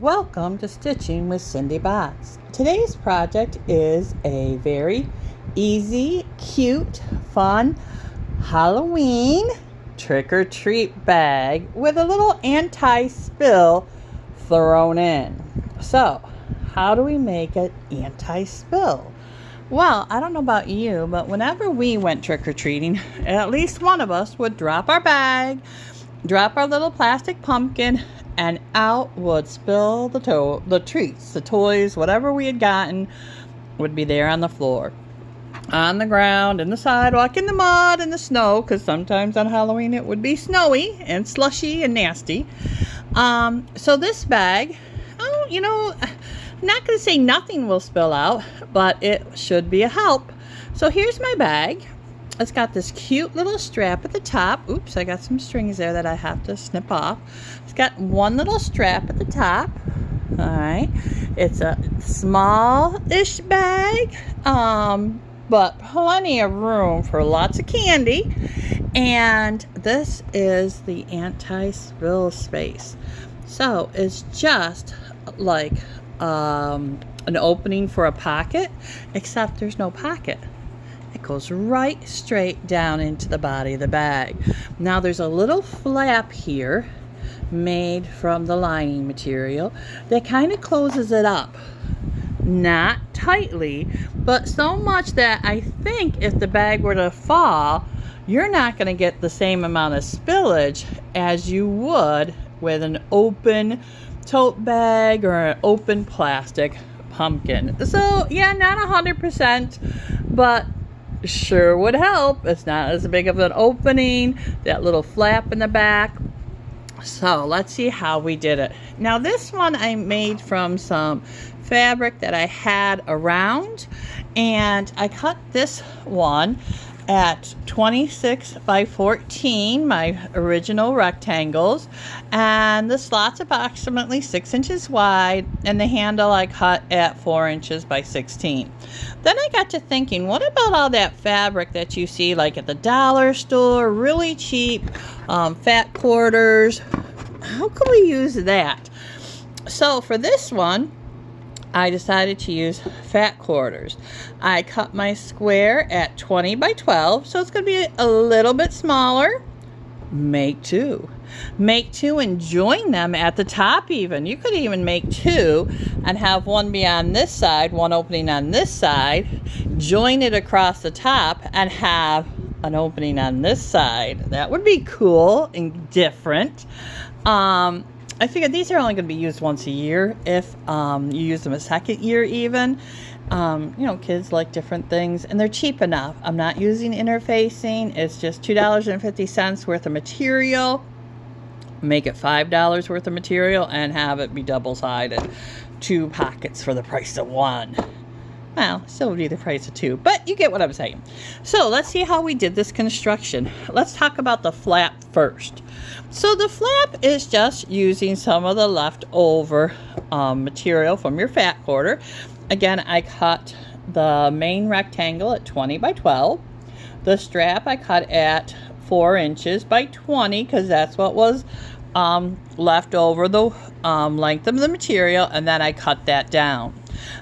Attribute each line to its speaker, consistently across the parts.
Speaker 1: Welcome to Stitching with Cindy Box. Today's project is a very easy, cute, fun Halloween trick-or-treat bag with a little anti-spill thrown in. So, how do we make it anti-spill? Well, I don't know about you, but whenever we went trick-or-treating, at least one of us would drop our bag, drop our little plastic pumpkin, and out would spill the treats, the toys, whatever we had gotten would be there on the floor, on the ground, in the sidewalk, in the mud, in the snow, because sometimes on Halloween it would be snowy and slushy and nasty. So this bag, I'm not going to say nothing will spill out, but it should be a help. So here's my bag. It's got this cute little strap at the top. Oops, I got some strings there that I have to snip off. It's got one little strap at the top. All right. It's a small-ish bag, but plenty of room for lots of candy. And this is the anti-spill space. So it's just like an opening for a pocket, except there's no pocket. It goes right straight down into the body of the bag. Now there's a little flap here made from the lining material that kind of closes it up. Not tightly, but so much that I think if the bag were to fall, you're not going to get the same amount of spillage as you would with an open tote bag or an open plastic pumpkin. So yeah, not 100%, but sure would help. It's not as big of an opening, that little flap in the back. So let's see how we did it. Now this one I made from some fabric that I had around, and I cut this one at 26 by 14, my original rectangles, and the slot's approximately 6 inches wide, and the handle I cut at 4 inches by 16. Then I got to thinking, what about all that fabric that you see like at the dollar store, really cheap, fat quarters? How can we use that? So for this one, I decided to use fat quarters. I cut my square at 20 by 12, so it's going to be a little bit smaller. Make two and join them at the top even. You could even make two and have one be on this side, one opening on this side, join it across the top and have an opening on this side. That would be cool and different. I figured these are only going to be used once a year if you use them a second year even. Kids like different things, and they're cheap enough. I'm not using interfacing. It's just $2.50 worth of material. Make it $5 worth of material and have it be double-sided. 2 pockets for the price of 1. Well, still would be the price of 2, but you get what I'm saying. So let's see how we did this construction. Let's talk about the flap first. So the flap is just using some of the leftover material from your fat quarter. Again, I cut the main rectangle at 20 by 12. The strap I cut at 4 inches by 20 because that's what was left over the length of the material, and then I cut that down.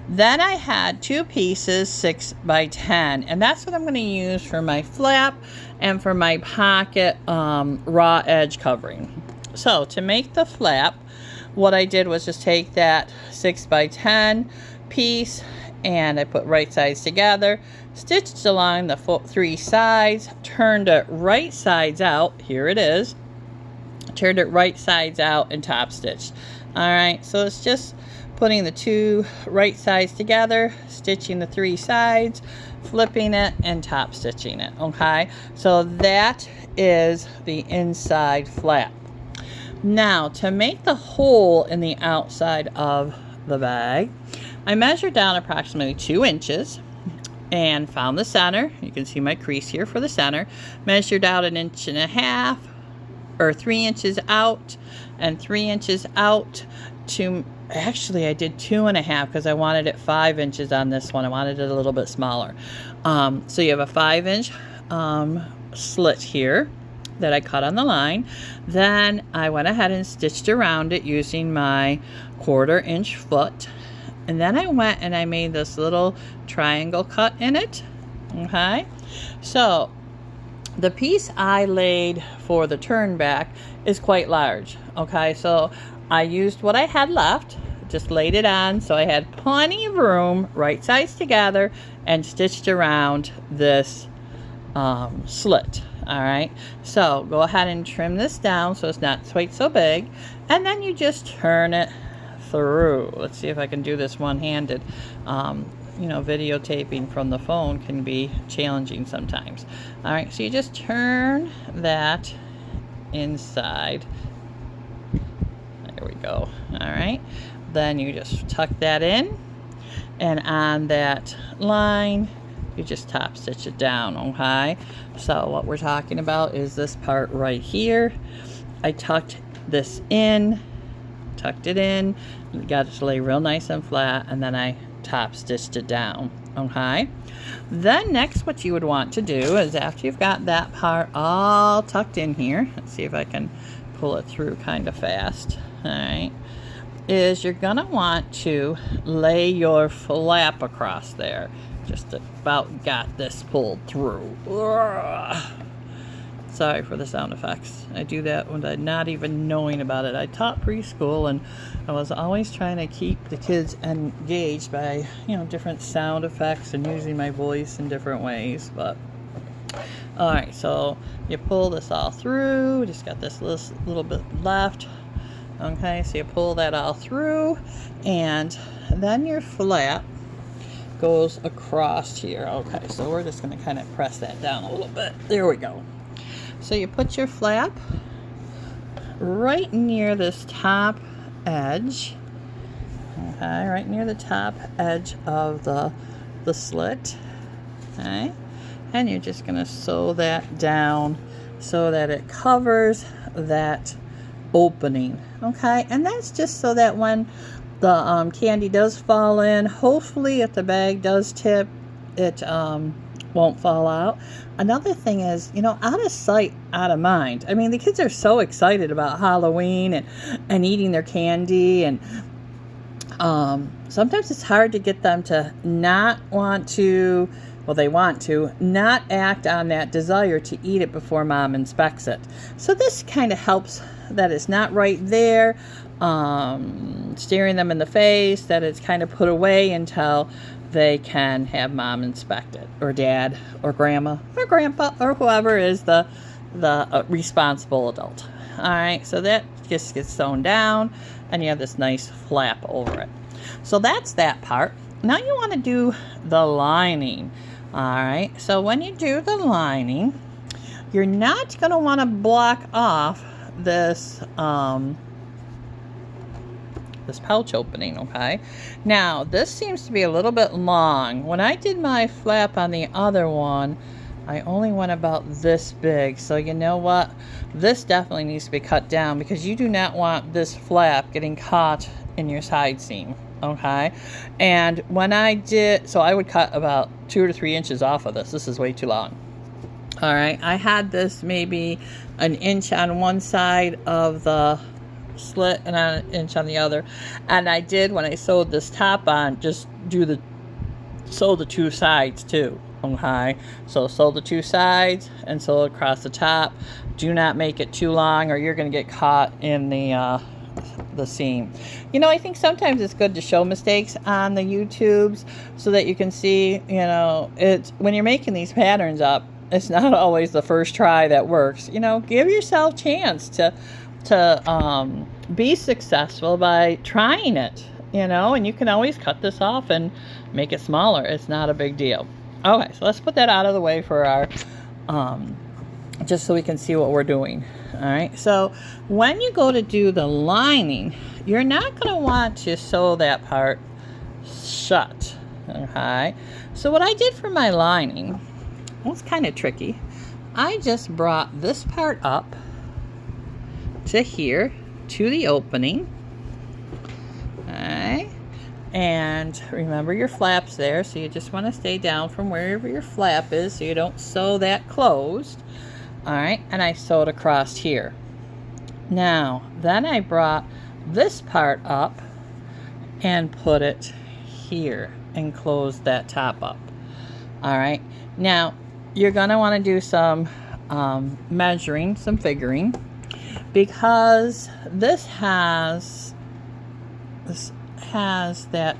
Speaker 1: Then I had 2 pieces 6 by 10, and that's what I'm going to use for my flap and for my pocket raw edge covering. So to make the flap, what I did was just take that 6 by 10 piece and I put right sides together, stitched along the 3 sides, turned it right sides out. Here it is. Turned it right sides out and top stitched. Alright, so it's just putting the 2 right sides together, stitching the 3 sides, flipping it, and top stitching it. Okay, so that is the inside flap. Now, to make the hole in the outside of the bag, I measured down approximately 2 inches and found the center. You can see my crease here for the center. Measured out 1.5 inches or 3 inches out and 3 inches out to, actually I did 2.5 because I wanted it 5 inches on this one. I wanted it a little bit smaller. So you have a 5-inch slit here. that I cut on the line. Then I went ahead and stitched around it using my 1/4 inch foot. And then I went and I made this little triangle cut in it. Okay, so the piece I laid for the turn back is quite large. Okay, so I used what I had left, just laid it on, so I had plenty of room, right sides together, and stitched around this slit. All right, so go ahead and trim this down so it's not quite so big, and then you just turn it through. Let's see if I can do this one-handed. You know, videotaping from the phone can be challenging sometimes. All right, so you just turn that inside. There we go. All right, then you just tuck that in, and on that line you just top stitch it down. Okay, so what we're talking about is this part right here. I tucked this in, tucked it in, got it to lay real nice and flat, and then I top stitched it down. Okay, then next what you would want to do is, after you've got that part all tucked in here, let's see if I can pull it through kind of fast. All right, is you're gonna want to lay your flap across there. Just about got this pulled through. Ugh. Sorry for the sound effects. I do that when I'm not even knowing about it. I taught preschool, and I was always trying to keep the kids engaged by, you know, different sound effects and using my voice in different ways. But all right, so you pull this all through. Just got this little bit left. Okay, so you pull that all through, and then your flap goes across here. Okay, so we're just going to kind of press that down a little bit. There we go. So you put your flap right near this top edge. Okay, right near the top edge of the slit. Okay, and you're just going to sew that down so that it covers that opening. Okay, and that's just so that when the candy does fall in, hopefully if the bag does tip, it won't fall out. Another thing is, you know, out of sight, out of mind. I mean, the kids are so excited about Halloween and eating their candy, and sometimes it's hard to get them to not want to, well, they want to not act on that desire to eat it before mom inspects it. So this kind of helps that it's not right there, staring them in the face, that it's kind of put away until they can have mom inspect it, or dad, or grandma, or grandpa, or whoever is the responsible adult. All right, so that just gets sewn down, and you have this nice flap over it. So that's that part. Now you want to do the lining. All right, so when you do the lining, you're not going to want to block off this this pouch opening. Okay, now this seems to be a little bit long. When I did my flap on the other one, I only went about this big. So you know what, this definitely needs to be cut down, because you do not want this flap getting caught in your side seam. Okay, and when I did, so I would cut about 2 to 3 inches off of this. This is way too long. All right, I had this maybe 1 inch on one side of the slit and 1 inch on the other, and I did, when I sewed this top on, just sew the two sides too. Okay, so sew the two sides and sew across the top. Do not make it too long, or you're going to get caught in the seam. You know, I think sometimes it's good to show mistakes on the YouTubes so that you can see, you know, it's when you're making these patterns up, it's not always the first try that works. You know, give yourself a chance to be successful by trying it, you know, and you can always cut this off and make it smaller. It's not a big deal. Okay, so let's put that out of the way for our just so we can see what we're doing. All right, so when you go to do the lining, you're not going to want to sew that part shut. Okay, so what I did for my lining, well, it's kind of tricky. I just brought this part up to here, to the opening. Okay, and remember your flap's there, so you just want to stay down from wherever your flap is so you don't sew that closed. All right, and I sewed across here. Now, then I brought this part up and put it here and closed that top up. All right, now you're gonna want to do some measuring, some figuring, because this has that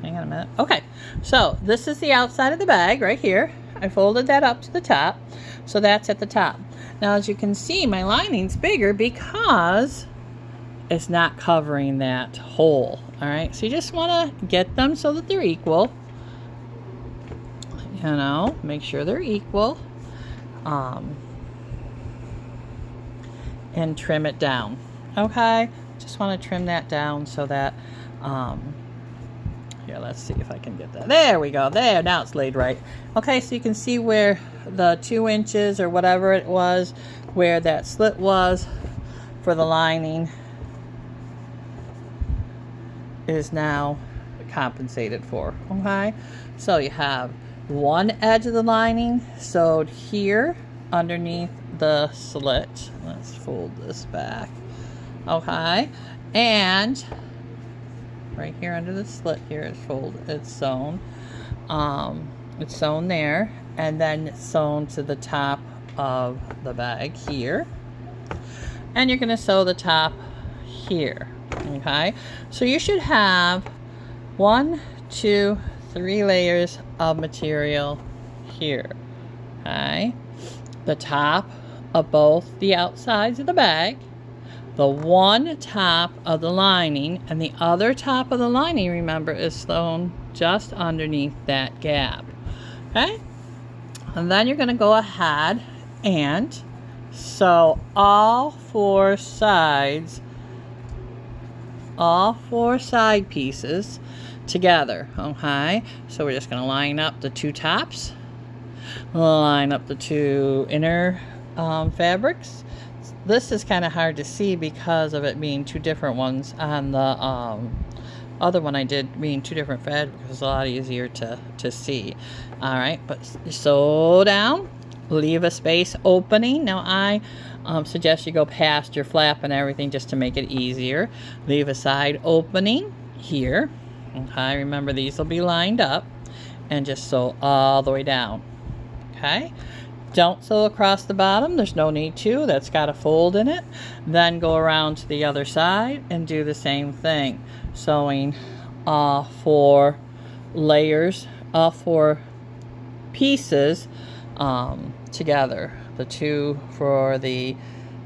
Speaker 1: hang on a minute. Okay, so this is the outside of the bag right here. I folded that up to the top, so that's at the top. Now, as you can see, my lining's bigger because it's not covering that hole. All right, so you just want to get them so that they're equal. You know, make sure they're equal, and trim it down. Okay, just want to trim that down so that here, let's see if I can get that. There we go. There, now it's laid right. Okay, so you can see where the 2 inches or whatever it was, where that slit was for the lining is now compensated for. Okay, so you have one edge of the lining sewed here underneath the slit. Let's fold this back. Okay, and right here under the slit here is folded, it's sewn. It's sewn there, and then it's sewn to the top of the bag here. And you're going to sew the top here. Okay, so you should have 1, 2, 3 layers of material here. Okay, the top of both the outsides of the bag, the one top of the lining, and the other top of the lining, remember, is sewn just underneath that gap. Okay, and then you're going to go ahead and sew all 4 sides, all 4 side pieces together. Okay, so we're just going to line up the 2 tops, line up the 2 inner fabrics. This is kind of hard to see because of it being 2 different ones. On the other one I did being 2 different fabrics, it was a lot easier to see. All right, but sew down, leave a space opening. Now I suggest you go past your flap and everything just to make it easier. Leave a side opening here. Okay, remember these will be lined up, and just sew all the way down. Okay, don't sew across the bottom, there's no need to, that's got a fold in it. Then go around to the other side and do the same thing, sewing all 4 layers, all 4 pieces together. The 2 for the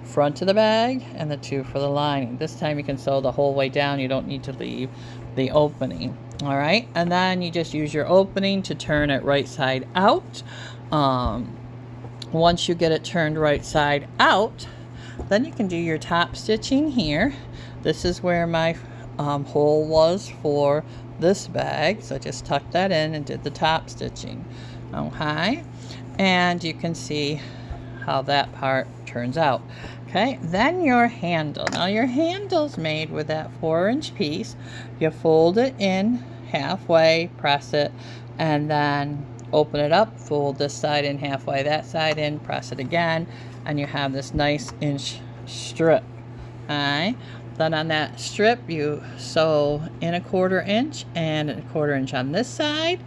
Speaker 1: front of the bag and the 2 for the lining. This time you can sew the whole way down, you don't need to leave the opening. All right, and then you just use your opening to turn it right side out. Once you get it turned right side out, then you can do your top stitching here. This is where my hole was for this bag, so I just tucked that in and did the top stitching. Okay, and you can see how that part turns out. Okay, then your handle. Now your handle's made with that 4-inch piece. You fold it in halfway, press it, and then open it up, fold this side in halfway, that side in, press it again, and you have this nice inch strip. Okay, then on that strip you sew in a 1/4 inch and a 1/4 inch on this side.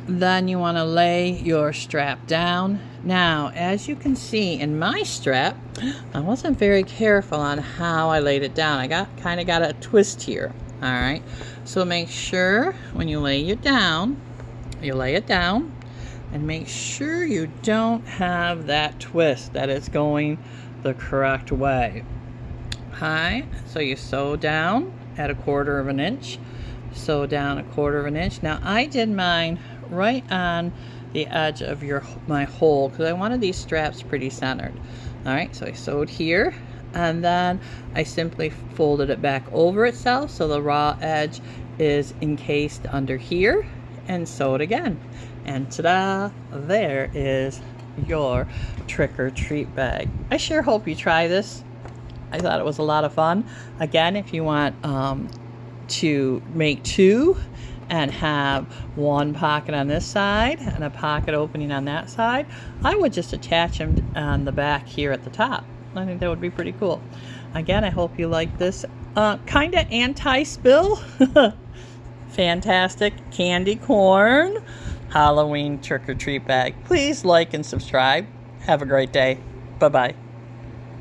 Speaker 1: Then you want to lay your strap down. Now, as you can see in my strap, I wasn't very careful on how I laid it down. I kind of got a twist here. All right, so make sure when you lay it down, you lay it down, and make sure you don't have that twist, that it's going the correct way. Okay, so you sew down at a 1/4 inch, sew down a 1/4 inch. Now I did mine right on the edge of my hole because I wanted these straps pretty centered. All right, so I sewed here, and then I simply folded it back over itself so the raw edge is encased under here, and sew it again, and ta-da, there is your trick-or-treat bag. I sure hope you try this. I thought it was a lot of fun. Again, if you want to make 2 and have one pocket on this side and a pocket opening on that side, I would just attach them on the back here at the top. I think that would be pretty cool. Again, I hope you like this kind of anti-spill, fantastic candy corn Halloween trick-or-treat bag. Please like and subscribe. Have a great day. Bye-bye.